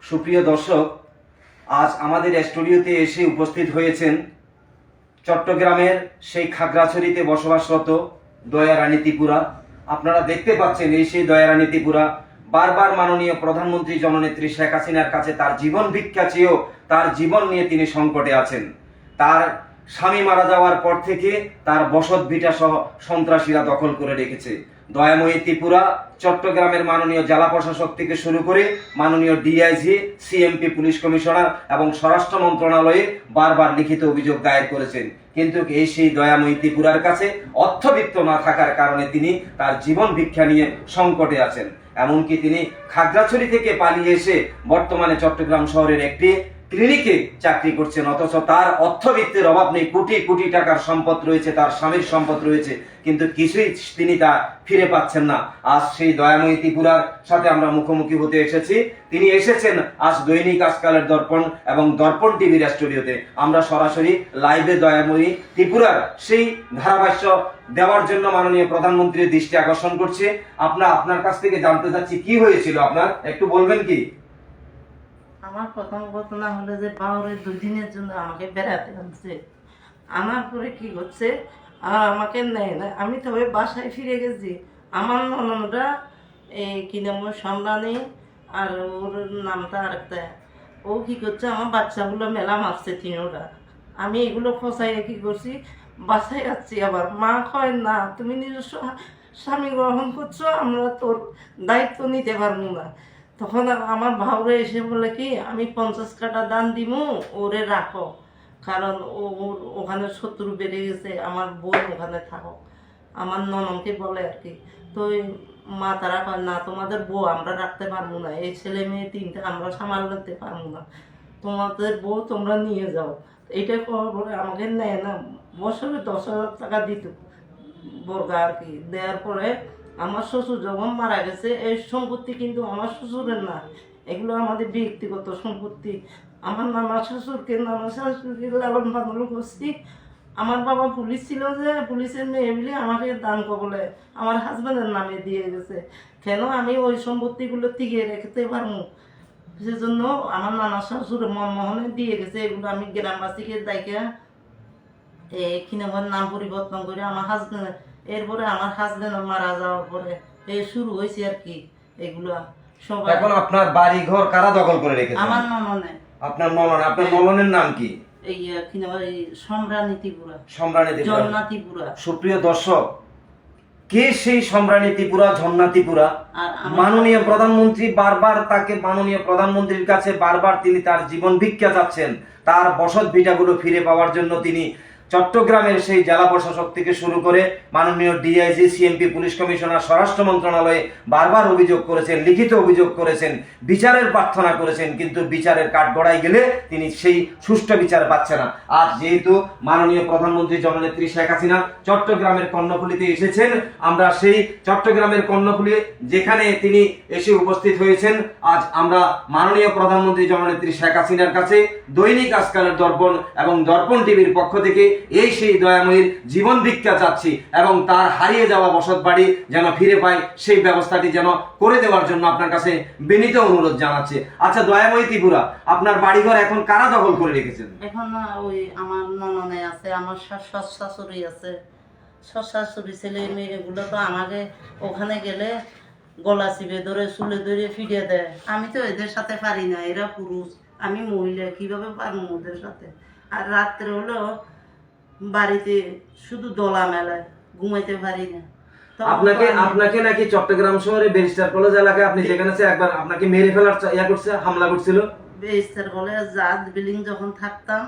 সুপ্রিয় দর্শক, আজ আমাদের স্টুডিওতে এসে উপস্থিত হয়েছেন চট্টগ্রামের সেই খাগড়াছড়িতে বসবাসরত দয়ারানী ত্রিপুরা। আপনারা দেখতে পাচ্ছেন এই সেই দয়ারানী ত্রিপুরা বারবার মাননীয় প্রধানমন্ত্রী জননেত্রী শেখ হাসিনার কাছে তার জীবন ভিক্ষা চেয়েও তার জীবন নিয়ে তিনি সংকটে আছেন। তার স্বামী মারা যাওয়ার পর থেকে তার বসত ভিটা সহ সন্ত্রাসীরা দখল করে রেখেছে। দয়াময়ী ত্রিপুরা চট্টগ্রামের মাননীয় জেলা প্রশাসক থেকে শুরু করে মাননীয় ডিআইজি, সিএমপি পুলিশ কমিশনার এবং স্বরাষ্ট্র মন্ত্রণালয়ে বারবার লিখিত অভিযোগ দায়ের করেছেন, কিন্তু এই সেই দয়াময়ী ত্রিপুরার কাছে অর্থবিত্ত না থাকার কারণে তিনি তার জীবন ভিক্ষা নিয়ে সংকটে আছেন। এমনকি তিনি খাগড়াছড়ি থেকে পালিয়ে এসে বর্তমানে চট্টগ্রাম শহরের একটি ক্লিনিকে চাকরি করছেন, অথচ তার অর্থবিত্তের অভাব নেই। কোটি কোটি টাকার সম্পদ রয়েছে, তার স্বামীর সম্পদ রয়েছে, কিন্তু কিছুই তিনি তা ফিরে পাচ্ছেন না। আজ সেই দয়াময়ী ত্রিপুরার সাথে আমরা মুখোমুখি হতে এসেছি। তিনি এসেছেন আজ দৈনিক আজকালের দর্পণ এবং দর্পণ টিভির স্টুডিওতে। আমরা সরাসরি লাইভে দয়াময়ী ত্রিপুরার সেই ধারাভাষ্য দেওয়ার জন্য মাননীয় প্রধানমন্ত্রীর দৃষ্টি আকর্ষণ করছি। আপনার কাছ থেকে জানতে চাচ্ছি কি হয়েছিল, আপনার একটু বলবেন কি? আমার প্রথম ঘটনা হলো যে বাউরে 2 দিনের জন্য আমাকে বেড়াতে আনছে। আনার পরে কি করছে, আর আমাকে নেয় না। আমি তবে বাসায় ফিরে গেছি। আমার ননদরা কি নাম সম্রানী, আর ওর নামটা আরেকটা, ও কি করছে আমার বাচ্চাগুলো মেলা মারছে তিনোটা। আমি এগুলো ফসাইয়ে কি করছি, বাসায় যাচ্ছি। আবার মা কয় না, তুমি নিজস্ব স্বামী গ্রহণ করছো, আমরা তোর দায়িত্ব নিতে পারবো না। তখন আমার ভাউরে এসে বলে কি, আমি 50 কাটা দান দিমু, ওরে রাখো, কারণ ওখানে শত্রু বেড়ে গেছে, আমার বোন ওখানে থাকো। আমার ননদকে বলে আর কি। তো মা তারা কয় না, তোমাদের বউ আমরা রাখতে পারবো না, এই ছেলে মেয়ে 3টা আমরা সামাল নিতে পারবো না, তোমাদের বউ তোমরা নিয়ে যাও। এটা করার পরে আমাকে নেয় না, বছরে 10,000 টাকা দিত বর্গা আর কি। দেওয়ার পরে আমার শ্বশুর যখন মারা গেছে, এই সম্পত্তি কিন্তু আমার শ্বশুরের না, এগুলো আমাদের ব্যক্তিগত সম্পত্তি। আমার নানা শ্বশুরকে লালন পালন করছি। আমার বাবা পুলিশ ছিল, যে পুলিশের মেয়ে বলে আমাকে দান কবলে আমার হাজব্যান্ডের নামে দিয়ে গেছে। কেন আমি ওই সম্পত্তিগুলো টিকিয়ে রাখতে পারবো, সেজন্য আমার নানা শ্বশুর মনমোহনে দিয়ে গেছে। এগুলো আমি গ্রামবাসীকে দেখা নাম পরিবর্তন করে আমার হাজব্যান্ড, এরপরে আমার হাজব্যান্ড মারা যাওয়ার পরে এই শুরু হয়েছে আর কি এগুলো সবাই। এখন আপনার বাড়ি ঘর কারা দখল করে রেখেছে? আমার নননে। আপনার নননের নাম কি? এই সম্রানী ত্রিপুরা, সম্রানী ত্রিপুরা, ঝর্ণা ত্রিপুরা। সুপ্রিয় দর্শক, কে সেই সম্রানী ত্রিপুরা, ঝর্ণা ত্রিপুরা? মাননীয় প্রধানমন্ত্রী বারবার তাকে, মাননীয় প্রধানমন্ত্রীর কাছে বারবার তিনি তার জীবন ভিক্ষা চাচ্ছেন। তার বসত ভিটাগুলো ফিরে পাওয়ার জন্য তিনি চট্টগ্রামের সেই জেলা প্রশাসক থেকে শুরু করে মাননীয় ডিআইজি, সিএমপি পুলিশ কমিশনার, স্বরাষ্ট্র মন্ত্রণালয়ে বারবার অভিযোগ করেছেন, লিখিত অভিযোগ করেছেন, বিচারের প্রার্থনা করেছেন, কিন্তু বিচারের কাঠগড়ায় গেলে তিনি সেই সুষ্ঠু বিচার পাচ্ছে না। আজ যেহেতু মাননীয় প্রধানমন্ত্রী জননেত্রী শেখ হাসিনা চট্টগ্রামের কর্ণফুলীতে এসেছেন, আমরা সেই চট্টগ্রামের কর্ণফুলী যেখানে তিনি এসে উপস্থিত হয়েছেন, আজ আমরা মাননীয় প্রধানমন্ত্রী জননেত্রী শেখ হাসিনার কাছে দৈনিক আজকালের দর্পণ এবং দর্পণ টিভির পক্ষ থেকে এই সেই দয়াময়ীর জীবন ভিক্ষা চাচ্ছি এবং তার হারিয়ে যাওয়া বসত বাড়ি যেন ফিরে পায়, সেই ব্যবস্থাটি যেন করে দেওয়ার জন্য আপনার কাছে বিনীত অনুরোধ জানাচ্ছি। আচ্ছা দয়াময়ী ত্রিপুরা, আপনার বাড়িঘর এখন কারা দখল করে রেখেছেন? এখন ওই আমার নননে আছে, আমার শাশুড়ি আছে, শাশুড়ি ছেলে মেয়েগুলো তো আমাকে ওখানে গেলে গলা চিপে ধরে চুলে ধরে ফিরিয়ে দেয়। আমি তো এদের সাথে পারি না, এরা পুরুষ, আমি মহিলা, কিভাবে পারবো ওদের সাথে? আর রাত্রে হলো বাড়িতে শুধু দোলা মেলায়, ঘুমাইতে পারি না। আপনাকে নাকি চট্টগ্রাম শহরে ব্যারিস্টার কলেজ এলাকায় আপনি যেখানে একবার আপনাকে মেরে ফেলার করছে, হামলা করছিল। ব্যারিস্টার কলেজ জাত বিল্ডিং যখন থাকতাম,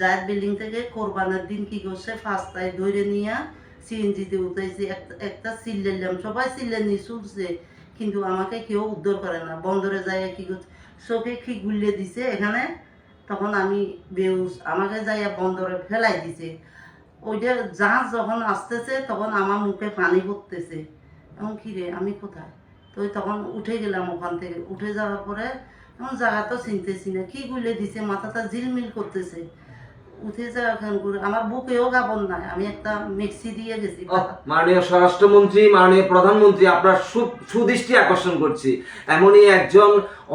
জাত বিল্ডিং থেকে কোরবানের দিন কি করছে, 5টায় ধরে নিয়ে সিএনজিতে উঠাইছে, একটা চিল্লাইলাম, সবাই চিল্লানি চলছে, কিন্তু আমাকে কেউ উদ্ধার করে না। বন্দরে যায় কি করছে, চোখে কি গুলিয়ে দিছে এখানে, তখন আমি বেউস, আমাকে যাইয়া বন্দরে ফেলাই দিছে। ওইটা জাহাজ যখন আসতেছে তখন আমার মুখে পানি পড়তেছে, এখন কি রে আমি কোথায়? তো তখন উঠে গেলাম ওখান থেকে। উঠে যাওয়ার পরে এখন জায়গা তো চিনতেছি না, কি গুলে দিছে, মাথাটা ঝিলমিল করতেছে। উঠে যাওয়া করে আমার বুকেও কাপড় নাই, আমি একটা মিক্সি দিয়ে গেছি। মাননীয় স্বরাষ্ট্রমন্ত্রী, মাননীয় প্রধানমন্ত্রী, আপনার সুদৃষ্টি আকর্ষণ করছি, এমনই একজন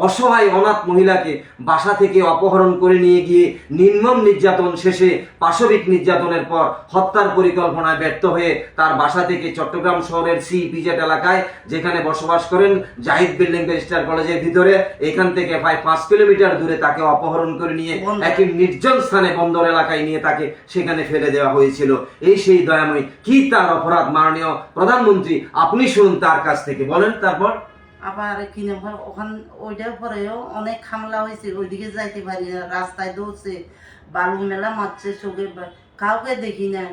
অসহায় অনাথ মহিলাকে বাসা থেকে অপহরণ করে নিয়ে গিয়ে নির্মম নির্যাতন শেষে পাশবিক নির্যাতনের পর হত্যার পরিকল্পনায় ব্যর্থ হয়ে তার বাসা থেকে চট্টগ্রাম শহরের সিপিজেড এলাকায় যেখানে বসবাস করেন জাহিদ বিল্ডিং ব্যারিস্টার কলেজের ভিতরে, এখান থেকে প্রায় 5 কিলোমিটার দূরে তাকে অপহরণ করে নিয়ে একটি নির্জন স্থানে বন্দর এলাকায় নিয়ে তাকে সেখানে ফেলে দেওয়া হয়েছিল। এই সেই দয়াময়ী, কি তার অপরাধ মাননীয় প্রধানমন্ত্রী আপনি শুনুন তার কাছ থেকে, বলেন। তারপর আবার কি নাম ওখান ওইটার পরেও অনেক হামলা হয়েছে, ওইদিকে যাইতে পারি না, রাস্তায় দৌড়ছে, বালু মেলা মারছে, চোখে কাউকে দেখি না।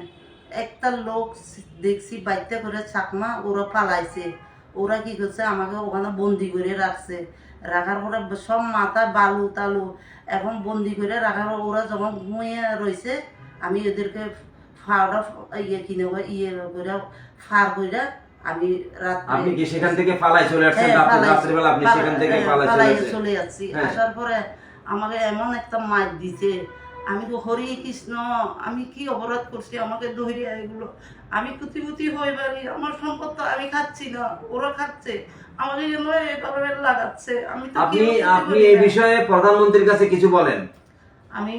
একটা লোক দেখছি বাইতে করে চাকমা, ওরা পালাইছে। ওরা কি করছে, আমাকে ওখানে বন্দি করে রাখছে। রাখার পরে সব মাথা বালু টালু এখন বন্দি করে রাখার পর ওরা যখন ঘুমিয়ে রয়েছে, আমি ওদেরকে ফাড়া কিনে করে ফার করে আমি আপনি কি সেখান থেকে পালাই চলে আসছেন? রাত্রিবেলা আপনি সেখান থেকে পালাই চলে যাচ্ছি। আসার পরে আমাকে এমন একটা মার দিছে, আমি তো হরি কৃষ্ণ, আমি কি অপরাধ করছি, আমাকে ধরিয়া এগুলো আমি কুতিমুতি হয়ে পারি, আমার সম্পদ তো আমি খাচ্ছি না, ওরা খাচ্ছে, আমাকে যেন এভাবে লাগাচ্ছে। আমি তো আপনি এই বিষয়ে প্রধানমন্ত্রীর কাছে কিছু বলেন। আমি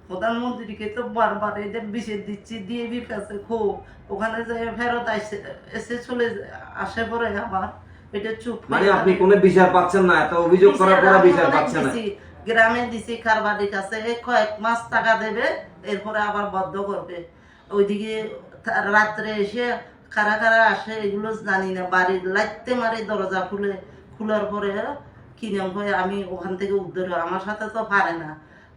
প্রধানমন্ত্রীকে তো বারবার এদের বিষয় দিচ্ছি, ডিএবির কাছে খুব, ওখানে যে ফেরত এসে চলে আসে পরে আবার এটা চুপ। মানে আপনি কোনো বিচার পাচ্ছেন না, এত অভিযোগ করার পর বিচার পাচ্ছেন না? গ্রামে দিছি কারবারির কাছে, কয়েক মাস টাকা দেবে, এরপরে আবার বদ্ধ করবে। ওইদিকে রাত্রে এসে কারা কারা আসে এগুলো জানি না, বাড়ির লাইতে মারে দরজা খোলার পরে কি নাম হয় আমি ওখান থেকে উদ্ধার হয়, আমার সাথে তো পারে না,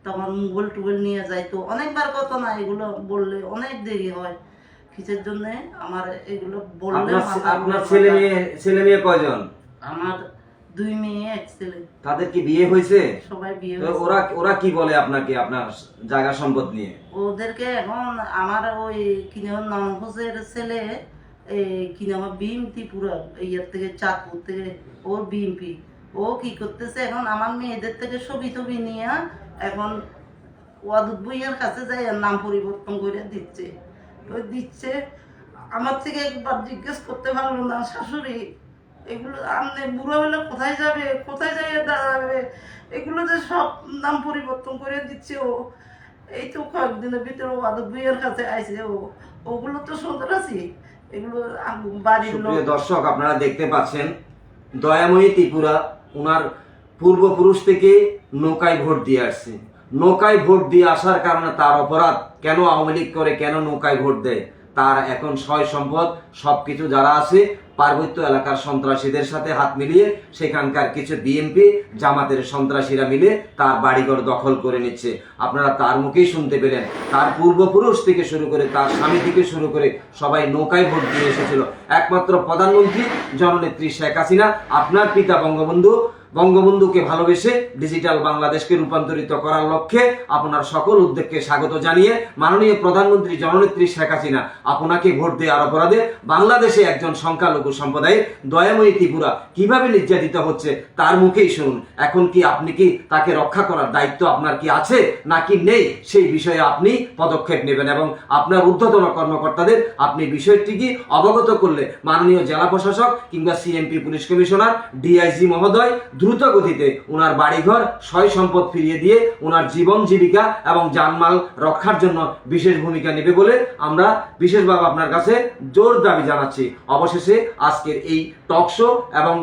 তখন মোবাইল টুবেল নিয়ে যাইতো। অনেকবার কত না, এগুলো বললে অনেক দেরি হয়। কিসের জন্য আমার এগুলো বললে। আপনার ছেলে মেয়ে কয়জন? আমার 2 মেয়ে 1 ছেলে। তাদের কি বিয়ে হয়েছে? সবাই বিয়ে তো হয়েছে। ওরা কি বলে আপনাকে আপনার জায়গা সম্পদ নিয়ে? ওদেরকে এখন আমার ওই কিনে ননভোজের ছেলে কিনে আমার বিএমপি পুরো ইয়ার থেকে চাঁদপুর থেকে, ওর বিএমপি, ও কি করতেছে এখন আমার মেয়েদের থেকে ছবি টবি নিয়ে এখন ওয়াদুদ বইয়ের কাছে যাই নাম পরিবর্তন করে দিচ্ছে। তো দিচ্ছে, আমার থেকে একবার জিজ্ঞেস করতে পারলো না শাশুড়ি, এগুলো আপনি বুড়ো হলে কোথায় যাবে, কোথায় যাইয়ে দাঁড়াবে, এগুলো যে সব নাম পরিবর্তন করে দিচ্ছে ও। এই তো কয়েকদিনের ভিতরে ওয়াদুদ বইয়ের কাছে আইছে ও, ওগুলো তো সন্ত্রাসী, এগুলো বাড়ির লোক। দর্শক আপনারা দেখতে পাচ্ছেন, দয়াময়ী ত্রিপুরা ওনার পূর্বপুরুষ থেকে নৌকায় ভোট দিয়ে আসছে। নৌকায় ভোট দিয়ে আসার কারণে তার অপরাধ, কেন আওয়ামী লীগ করে, কেন নৌকায় ভোট দেয়, তার এখন সয় সম্পদ সবকিছু যারা আছে পার্বত্য এলাকার সন্ত্রাসীদের সাথে হাত মিলিয়ে সেখানকার কিছু বিএনপি জামাতের সন্ত্রাসীরা মিলে তার বাড়িঘর দখল করে নিচ্ছে। আপনারা তার মুখেই শুনতে পেলেন, তার পূর্বপুরুষ থেকে শুরু করে তার স্বামী থেকে শুরু করে সবাই নৌকায় ভোট দিয়ে এসেছিল। একমাত্র প্রধানমন্ত্রী জননেত্রী শেখ হাসিনা, আপনার পিতা বঙ্গবন্ধুকে ভালোবেসে ডিজিটাল বাংলাদেশকে রূপান্তরিত করার লক্ষ্যে আপনার সকল উদ্যোগকে স্বাগত জানিয়ে মাননীয় প্রধানমন্ত্রী জননেত্রী শেখ হাসিনা আপনাকে ভোট দেওয়ার অপরাধে বাংলাদেশে একজন সংখ্যালঘু সম্প্রদায়ের দয়াময়ী ত্রিপুরা কিভাবে নির্যাতিত হচ্ছে তার মুখেই শুনুন। এখন কি আপনি কি তাকে রক্ষা করার দায়িত্ব আপনার কি আছে নাকি নেই, সেই বিষয়ে আপনি পদক্ষেপ নেবেন এবং আপনার ঊর্ধ্বতন কর্মকর্তাদের আপনি বিষয়টি কি অবগত করলে মাননীয় জেলা প্রশাসক কিংবা সিএমপি পুলিশ কমিশনার ডিআইজি মহোদয় দ্রুত গতিতে ওনার বাড়িঘর সয় সম্পদ ফিরিয়ে দিয়ে ওনার জীবন জীবিকা এবং জানমাল রক্ষার জন্য বিশেষ ভূমিকা নেবে বলে আমরা বিশেষভাবে আপনার কাছে জোর দাবি জানাচ্ছি। অবশেষে আজকের এই টক শো এবং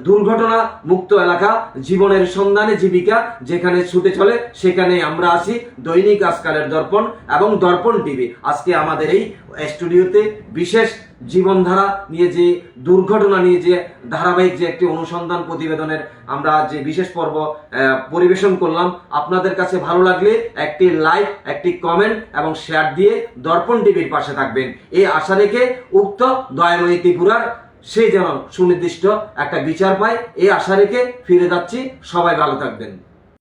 দুর্ঘটনা মুক্ত এলাকা জীবনের সন্ধানে জীবিকা যেখানে ছুটে চলে সেখানে আমরা আছি দৈনিক আজকালের দর্পণ এবং দর্পণ টিভি। আজকে আমাদের এই স্টুডিওতে বিশেষ জীবনধারা নিয়ে যে দুর্ঘটনা নিয়ে যে ধারাবাহিক যে একটি অনুসন্ধান প্রতিবেদনের আমরা যে বিশেষ পর্ব পরিবেশন করলাম, আপনাদের কাছে ভালো লাগলে একটি লাইক, একটি কমেন্ট এবং শেয়ার দিয়ে দর্পণ টিভির পাশে থাকবেন, এই আশা রেখে উক্ত দয়াময়ী ত্রিপুরার সেই যেন সুনির্দিষ্ট একটা বিচার পায় এই আশা রেখে ফিরে যাচ্ছি। সবাই ভালো থাকবেন।